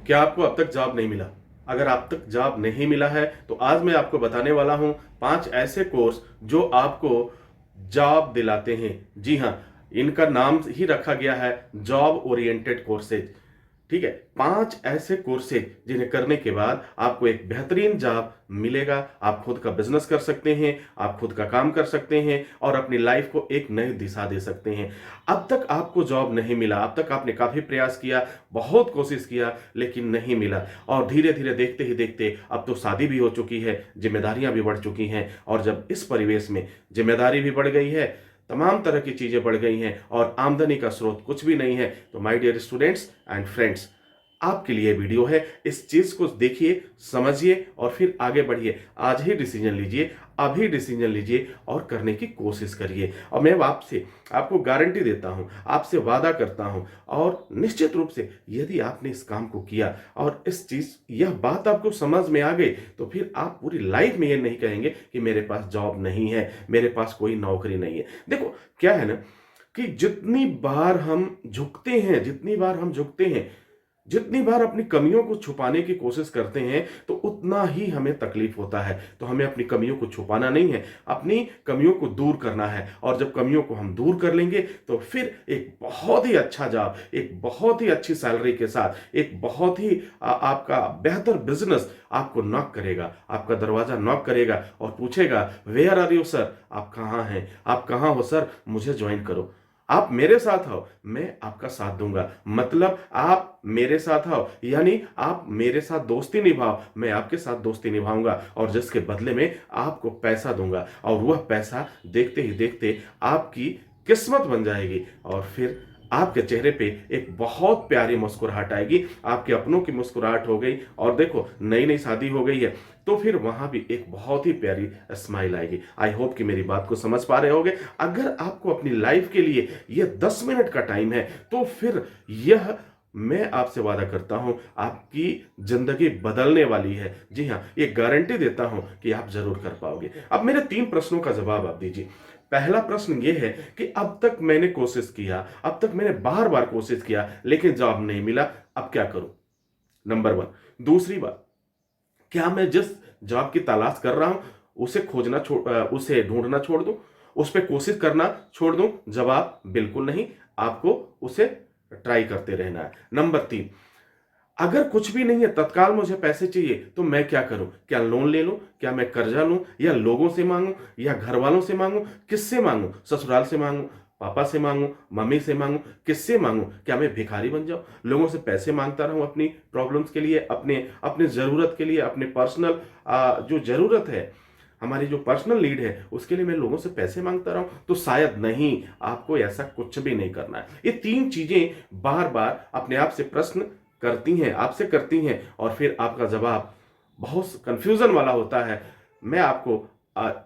क्या आपको अब तक जॉब नहीं मिला? अगर आप तक जॉब नहीं मिला है तो आज मैं आपको बताने वाला हूं 5 ऐसे कोर्स जो आपको जॉब दिलाते हैं। जी हां, इनका नाम ही रखा गया है जॉब ओरिएंटेड कोर्सेज। ठीक है, 5 ऐसे कोर्सेज जिन्हें करने के बाद आपको एक बेहतरीन जॉब मिलेगा। आप खुद का बिजनेस कर सकते हैं, आप खुद का काम कर सकते हैं और अपनी लाइफ को एक नई दिशा दे सकते हैं। अब तक आपको जॉब नहीं मिला, अब तक आपने काफी प्रयास किया, बहुत कोशिश किया, लेकिन नहीं मिला। और धीरे धीरे देखते ही देखते अब तो शादी भी हो चुकी है, जिम्मेदारियां भी बढ़ चुकी हैं। और जब इस परिवेश में जिम्मेदारी भी बढ़ गई है, तमाम तरह की चीजें बढ़ गई हैं और आमदनी का स्रोत कुछ भी नहीं है, तो my dear students and friends, आपके लिए वीडियो है। इस चीज को देखिए, समझिए और फिर आगे बढ़िए। आज ही डिसीजन लीजिए, अभी डिसीजन लीजिए और करने की कोशिश करिए। और मैं आपसे आपको गारंटी देता हूं, आपसे वादा करता हूं और निश्चित रूप से यदि आपने इस काम को किया और इस चीज यह बात आपको समझ में आ गई, तो फिर आप पूरी लाइफ में ये नहीं कहेंगे कि मेरे पास जॉब नहीं है, मेरे पास कोई नौकरी नहीं है। देखो क्या है ना कि जितनी बार हम झुकते हैं, जितनी बार अपनी कमियों को छुपाने की कोशिश करते हैं, तो उतना ही हमें तकलीफ होता है। तो हमें अपनी कमियों को छुपाना नहीं है, अपनी कमियों को दूर करना है। और जब कमियों को हम दूर कर लेंगे तो फिर एक बहुत ही अच्छा जॉब, एक बहुत ही अच्छी सैलरी के साथ, एक बहुत ही आपका बेहतर बिजनेस आपको नॉक करेगा, आपका दरवाजा नॉक करेगा और पूछेगा, वेयर आर यू सर? आप कहाँ हैं? आप कहाँ हो सर? मुझे ज्वाइन करो। आप मेरे साथ आओ, मैं आपका साथ दूंगा। मतलब आप मेरे साथ आओ यानी आप मेरे साथ दोस्ती निभाओ, मैं आपके साथ दोस्ती निभाऊंगा और जिसके बदले में आपको पैसा दूंगा। और वह पैसा देखते ही देखते आपकी किस्मत बन जाएगी और फिर आपके चेहरे पे एक बहुत प्यारी मुस्कुराहट आएगी। आपके अपनों की मुस्कुराहट हो गई और देखो नई नई शादी हो गई है, तो फिर वहां भी एक बहुत ही प्यारी स्माइल आएगी। आई होप कि मेरी बात को समझ पा रहे होगे। अगर आपको अपनी लाइफ के लिए यह 10 मिनट का टाइम है, तो फिर यह मैं आपसे वादा करता हूं आपकी जिंदगी बदलने वाली है। जी हां, ये गारंटी देता हूं कि आप जरूर कर पाओगे। अब मेरे 3 प्रश्नों का जवाब आप दीजिए। पहला प्रश्न यह है कि अब तक मैंने कोशिश किया, अब तक मैंने बार बार कोशिश किया, लेकिन जॉब नहीं मिला, अब क्या करूं? नंबर 1। दूसरी बात, क्या मैं जिस जॉब की तलाश कर रहा हूं उसे ढूंढना छोड़ दूं, उस पर कोशिश करना छोड़ दूं? जवाब बिल्कुल नहीं, आपको उसे ट्राई करते रहना है। नंबर 3, अगर कुछ भी नहीं है, तत्काल मुझे पैसे चाहिए, तो मैं क्या करूं? क्या लोन ले लूं? क्या मैं कर्जा लूं? या लोगों से मांगूं? या घर वालों से मांगूं? किससे मांगूं? ससुराल से मांगूं? पापा से मांगूं? मम्मी से मांगूं? किससे मांगूं? क्या मैं भिखारी बन जाऊं, लोगों से पैसे मांगता रहूं अपनी प्रॉब्लम्स के लिए, अपने अपने जरूरत के लिए, अपने पर्सनल जो जरूरत है, हमारी जो पर्सनल नीड है, उसके लिए मैं लोगों से पैसे मांगता रहूं? तो शायद नहीं, आपको ऐसा कुछ भी नहीं करना है। ये 3 चीजें बार बार अपने आप से प्रश्न करती हैं, आपसे करती हैं और फिर आपका जवाब बहुत कंफ्यूजन वाला होता है। मैं आपको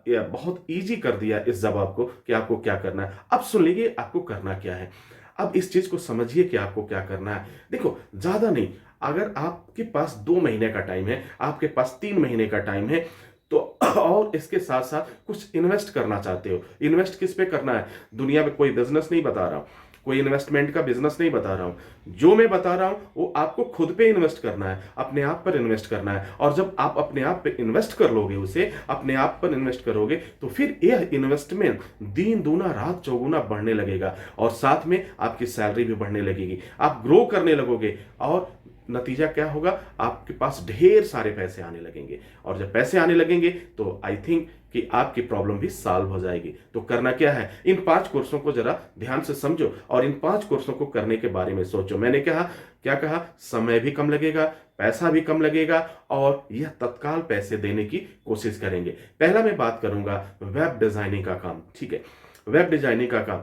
यह बहुत इजी कर दिया इस जवाब को कि आपको क्या करना है। अब सुन लीजिए आपको करना क्या है। अब इस चीज को समझिए कि आपको क्या करना है। देखो ज्यादा नहीं, अगर आपके पास 2 महीने का टाइम है, आपके पास 3 महीने का टाइम है, तो और इसके साथ साथ कुछ इन्वेस्ट करना चाहते हो, इन्वेस्ट किस पे करना है? दुनिया में कोई बिजनेस नहीं बता रहा हूं, कोई इन्वेस्टमेंट का बिजनेस नहीं बता रहा हूं। जो मैं बता रहा हूं वो आपको खुद पे इन्वेस्ट करना है, अपने आप पर इन्वेस्ट करना है। और जब आप अपने आप पे इन्वेस्ट कर लोगे, उसे अपने आप पर इन्वेस्ट करोगे, तो फिर यह इन्वेस्टमेंट दिन दूना रात चौगुना बढ़ने लगेगा और साथ में आपकी सैलरी भी बढ़ने लगेगी, आप ग्रो करने लगोगे और नतीजा क्या होगा? आपके पास ढेर सारे पैसे आने लगेंगे। और जब पैसे आने लगेंगे तो आई थिंक कि आपकी प्रॉब्लम भी सॉल्व हो जाएगी। तो करना क्या है? इन 5 कोर्सों को जरा ध्यान से समझो और इन 5 कोर्सों को करने के बारे में सोचो। मैंने क्या कहा? समय भी कम लगेगा, पैसा भी कम लगेगा और यह तत्काल पैसे देने की कोशिश करेंगे। पहला मैं बात करूंगा वेब डिजाइनिंग का काम। ठीक है, वेब डिजाइनिंग का काम।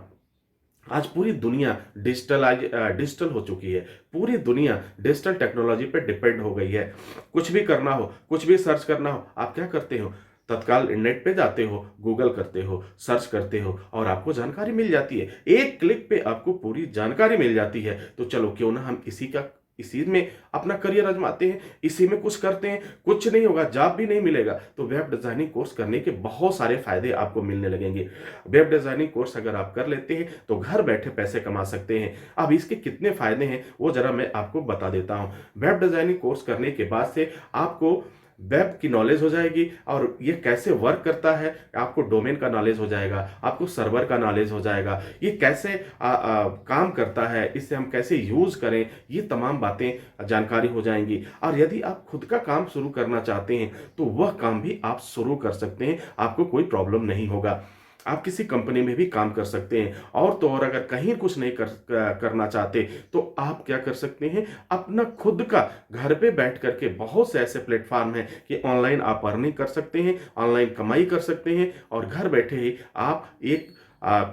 आज पूरी दुनिया डिजिटल हो चुकी है, पूरी दुनिया डिजिटल टेक्नोलॉजी पे डिपेंड हो गई है। कुछ भी करना हो, कुछ भी सर्च करना हो, आप क्या करते हो? तत्काल नेट पे जाते हो, गूगल करते हो, सर्च करते हो और आपको जानकारी मिल जाती है। एक क्लिक पे आपको पूरी जानकारी मिल जाती है। तो चलो क्यों ना हम इसी का इसी में अपना करियर आजमाते हैं, इसी में कुछ करते हैं, कुछ नहीं होगा, जॉब भी नहीं मिलेगा, तो वेब डिज़ाइनिंग कोर्स करने के बहुत सारे फ़ायदे आपको मिलने लगेंगे। वेब डिज़ाइनिंग कोर्स अगर आप कर लेते हैं, तो घर बैठे पैसे कमा सकते हैं। अब इसके कितने फ़ायदे हैं, वो ज़रा मैं आपको बता देता हूँ। वेब डिज़ाइनिंग कोर्स करने के बाद से आपको वेब की नॉलेज हो जाएगी और ये कैसे वर्क करता है, आपको डोमेन का नॉलेज हो जाएगा, आपको सर्वर का नॉलेज हो जाएगा, ये कैसे काम करता है, इसे हम कैसे यूज़ करें, ये तमाम बातें जानकारी हो जाएंगी। और यदि आप खुद का काम शुरू करना चाहते हैं तो वह काम भी आप शुरू कर सकते हैं, आपको कोई प्रॉब्लम नहीं होगा। आप किसी कंपनी में भी काम कर सकते हैं। और तो और अगर कहीं कुछ नहीं करना चाहते तो आप क्या कर सकते हैं, अपना खुद का घर पे बैठ करके बहुत से ऐसे प्लेटफॉर्म हैं कि ऑनलाइन आप अर्निंग कर सकते हैं, ऑनलाइन कमाई कर सकते हैं और घर बैठे ही आप एक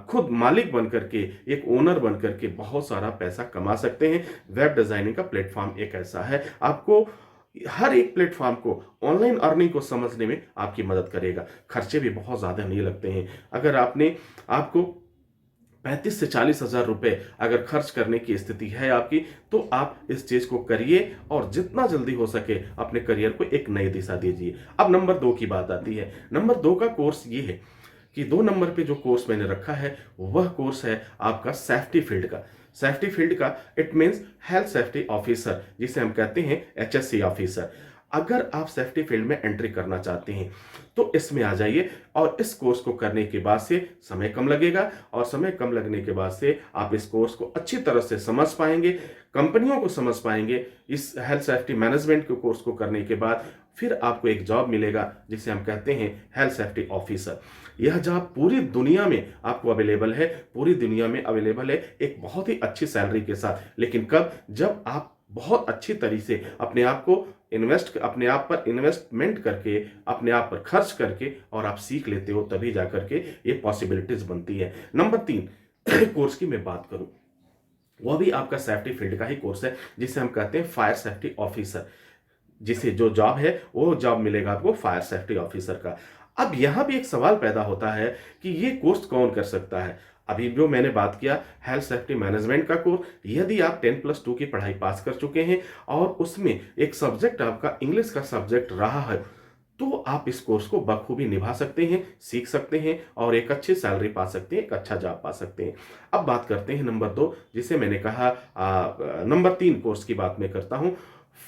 खुद मालिक बन करके, एक ओनर बन करके बहुत सारा पैसा कमा सकते हैं। वेब डिजाइनिंग का प्लेटफॉर्म एक ऐसा है, आपको हर एक प्लेटफॉर्म को, ऑनलाइन अर्निंग को समझने में आपकी मदद करेगा। खर्चे भी बहुत ज़्यादा नहीं लगते हैं। अगर आपको 35 से 40 हज़ार रुपए अगर खर्च करने की स्थिति है आपकी, तो आप इस चीज़ को करिए और जितना जल्दी हो सके अपने करियर को एक नई दिशा दीजिए। अब नंबर 2 की बात आती है। नंबर 2 का कोर्स ये है कि 2 नंबर पे जो कोर्स मैंने रखा है वह कोर्स है आपका सेफ्टी फील्ड का। सेफ्टी फील्ड का it means health safety officer, जिसे हम कहते हैं एचएससी ऑफिसर। अगर आप सेफ्टी फील्ड में एंट्री करना चाहते हैं तो इसमें आ जाइए और इस कोर्स को करने के बाद से समय कम लगेगा और समय कम लगने के बाद से आप इस कोर्स को अच्छी तरह से समझ पाएंगे, कंपनियों को समझ पाएंगे। इस हेल्थ सेफ्टी मैनेजमेंट के कोर्स को करने के बाद फिर आपको एक जॉब मिलेगा जिसे हम कहते हैं हेल्थ सेफ्टी ऑफिसर। यह जॉब पूरी दुनिया में आपको अवेलेबल है, पूरी दुनिया में अवेलेबल है एक बहुत ही अच्छी सैलरी के साथ। लेकिन कब? जब आप बहुत अच्छी तरीके से अपने आप पर इन्वेस्टमेंट करके, अपने आप पर खर्च करके और आप सीख लेते हो, तभी जाकर के ये पॉसिबिलिटीज बनती है। नंबर 3 कोर्स की मैं बात करूं, वह भी आपका सेफ्टी फील्ड का ही कोर्स है जिसे हम कहते हैं फायर सेफ्टी ऑफिसर। जिसे जो जॉब है वो जॉब मिलेगा आपको फायर सेफ्टी ऑफिसर का। अब यहां भी एक सवाल पैदा होता है कि ये कोर्स कौन कर सकता है। अभी जो मैंने बात किया हेल्थ सेफ्टी मैनेजमेंट का कोर्स, यदि आप 10+2 की पढ़ाई पास कर चुके हैं और उसमें एक सब्जेक्ट आपका इंग्लिश का सब्जेक्ट रहा है, तो आप इस कोर्स को बखूबी निभा सकते हैं, सीख सकते हैं और एक अच्छी सैलरी पा सकते हैं, एक अच्छा जॉब पा सकते हैं। अब बात करते हैं नंबर 2, जिसे मैंने कहा नंबर 3 कोर्स की बात मैं करता हूं,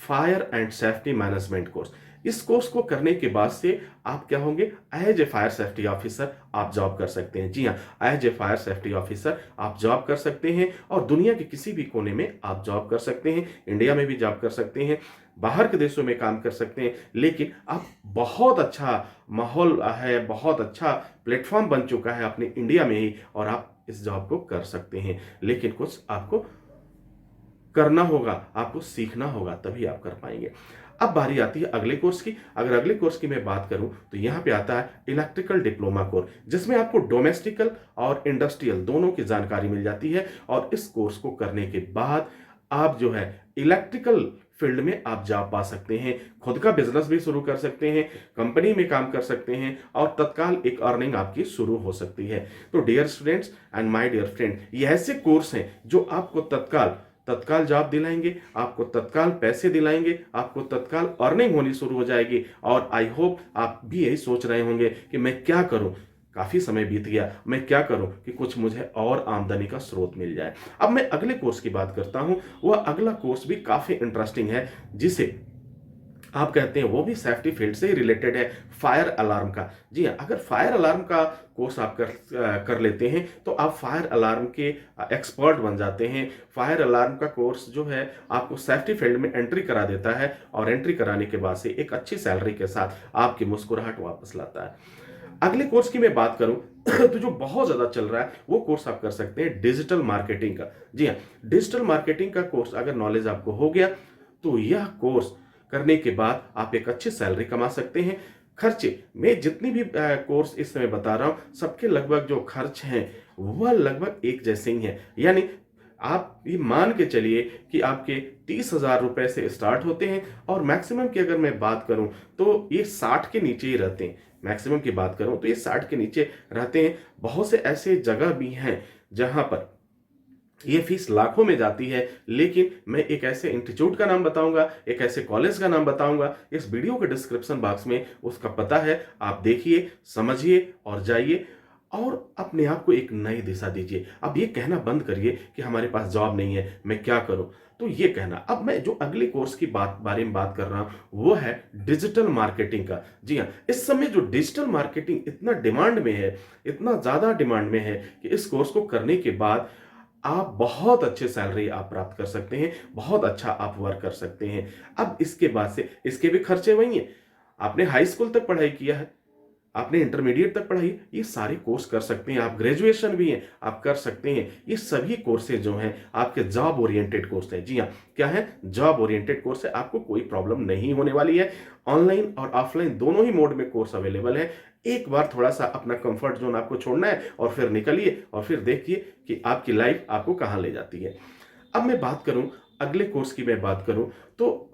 fire and safety management course. इस कोर्स को करने के बाद से आप क्या होंगे, as a fire safety officer आप जॉब कर सकते हैं। जी हाँ, as a fire safety officer आप जॉब कर सकते हैं और दुनिया के किसी भी कोने में आप जॉब कर सकते हैं। इंडिया में भी जॉब कर सकते हैं, बाहर के देशों में काम कर सकते हैं। लेकिन अब बहुत अच्छा माहौल है, बहुत अच्छा प्लेटफॉर्म बन चुका है अपने इंडिया में ही और आप इस जॉब को कर सकते हैं। लेकिन कुछ आपको करना होगा, आपको सीखना होगा, तभी आप कर पाएंगे। अब बारी आती है अगले कोर्स की। अगर अगले कोर्स की मैं बात करूं तो यहां पे आता है इलेक्ट्रिकल डिप्लोमा कोर्स, जिसमें आपको डोमेस्टिकल और इंडस्ट्रियल दोनों की जानकारी मिल जाती है। और इस कोर्स को करने के बाद आप जो है इलेक्ट्रिकल फील्ड में आप जॉब पा सकते हैं, खुद का बिजनेस भी शुरू कर सकते हैं, कंपनी में काम कर सकते हैं और तत्काल एक अर्निंग आपकी शुरू हो सकती है। तो dear students and my dear friend, ये ऐसे कोर्स हैं जो आपको तत्काल जॉब दिलाएंगे, आपको तत्काल पैसे दिलाएंगे, आपको तत्काल अर्निंग होनी शुरू हो जाएगी। और आई होप आप भी यही सोच रहे होंगे कि मैं क्या करूं, काफी समय बीत गया, मैं क्या करूं कि कुछ मुझे और आमदनी का स्रोत मिल जाए। अब मैं अगले कोर्स की बात करता हूं। वह अगला कोर्स भी काफी इंटरेस्टिंग है, जिसे आप कहते हैं वो भी सेफ्टी फील्ड से ही रिलेटेड है, फायर अलार्म का। जी हाँ, अगर फायर अलार्म का कोर्स आप कर लेते हैं तो आप फायर अलार्म के एक्सपर्ट बन जाते हैं। फायर अलार्म का कोर्स जो है आपको सेफ्टी फील्ड में एंट्री करा देता है और एंट्री कराने के बाद से एक अच्छी सैलरी के साथ आपकी मुस्कुराहट वापस लाता है। अगले कोर्स की मैं बात करूं तो जो बहुत ज्यादा चल रहा है वो कोर्स आप कर सकते हैं डिजिटल मार्केटिंग का। जी हाँ, डिजिटल मार्केटिंग का कोर्स अगर नॉलेज आपको हो गया तो यह कोर्स करने के बाद आप एक अच्छी सैलरी कमा सकते हैं। खर्चे मैं जितनी भी कोर्स इस समय बता रहा हूं, सबके लगभग जो खर्च हैं वह लगभग एक जैसे ही हैं। यानी आप ये मान के चलिए कि आपके 30,000 रुपए से स्टार्ट होते हैं और मैक्सिमम की अगर मैं बात करूं तो ये 60 के नीचे ही रहते हैं। मैक्सिमम की बात करूं तो ये 60 के नीचे रहते हैं। बहुत से ऐसे जगह भी हैं जहां पर ये फीस लाखों में जाती है, लेकिन मैं एक ऐसे इंस्टीट्यूट का नाम बताऊंगा, एक ऐसे कॉलेज का नाम बताऊंगा, इस वीडियो के डिस्क्रिप्शन बॉक्स में उसका पता है। आप देखिए, समझिए और जाइए और अपने आप को एक नई दिशा दीजिए। अब ये कहना बंद करिए कि हमारे पास जॉब नहीं है, मैं क्या करूं। तो ये कहना, अब मैं जो अगले कोर्स की बारे में बात कर रहा हूं वो है डिजिटल मार्केटिंग का। जी हाँ, इस समय जो डिजिटल मार्केटिंग इतना डिमांड में है, इतना ज्यादा डिमांड में है कि इस कोर्स को करने के बाद आप बहुत अच्छे सैलरी आप प्राप्त कर सकते हैं, बहुत अच्छा आप वर्क कर सकते हैं। अब इसके बाद से इसके भी खर्चे वही हैं। आपने हाई स्कूल तक पढ़ाई किया है, आपने इंटरमीडिएट तक पढ़ाई, ये सारे कोर्स कर सकते हैं। आप ग्रेजुएशन भी हैं, आप कर सकते हैं। ये सभी कोर्सेज जो हैं आपके जॉब ओरिएंटेड कोर्स हैं। जी हाँ, क्या है, जॉब ओरिएंटेड कोर्स है। आपको कोई प्रॉब्लम नहीं होने वाली है। ऑनलाइन और ऑफलाइन दोनों ही मोड में कोर्स अवेलेबल है। एक बार थोड़ा सा अपना कंफर्ट जोन आपको छोड़ना है और फिर निकलिए और फिर देखिए कि आपकी लाइफ आपको कहाँ ले जाती है। अब मैं बात करूं, अगले कोर्स की मैं बात करूं, तो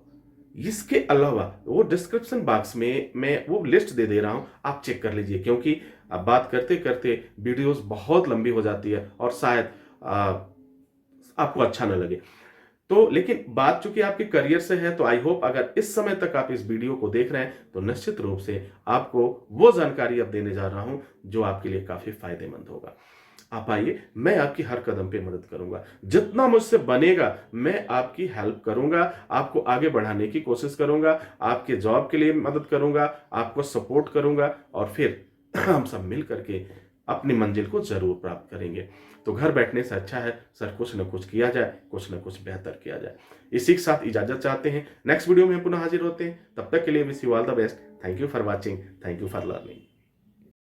इसके अलावा वो डिस्क्रिप्शन बॉक्स में मैं वो लिस्ट दे दे रहा हूं, आप चेक कर लीजिए। क्योंकि अब बात करते करते वीडियोस बहुत लंबी हो जाती है और शायद आपको अच्छा ना लगे। तो लेकिन बात चूंकि आपके करियर से है, तो आई होप अगर इस समय तक आप इस वीडियो को देख रहे हैं तो निश्चित रूप से आपको वो जानकारी अब देने जा रहा हूं जो आपके लिए काफी फायदेमंद होगा। आप आइए, मैं आपकी हर कदम पे मदद करूंगा। जितना मुझसे बनेगा मैं आपकी हेल्प करूंगा, आपको आगे बढ़ाने की कोशिश करूंगा, आपके जॉब के लिए मदद करूंगा, आपको सपोर्ट करूंगा और फिर हम सब मिल करके अपनी मंजिल को जरूर प्राप्त करेंगे। तो घर बैठने से अच्छा है सर कुछ न कुछ किया जाए, कुछ न कुछ बेहतर किया जाए। इसी के साथ इजाजत चाहते हैं। नेक्स्ट वीडियो में पुनः हाजिर होते हैं। तब तक के लिए wish you all the best. Thank you for watching, thank you for learning.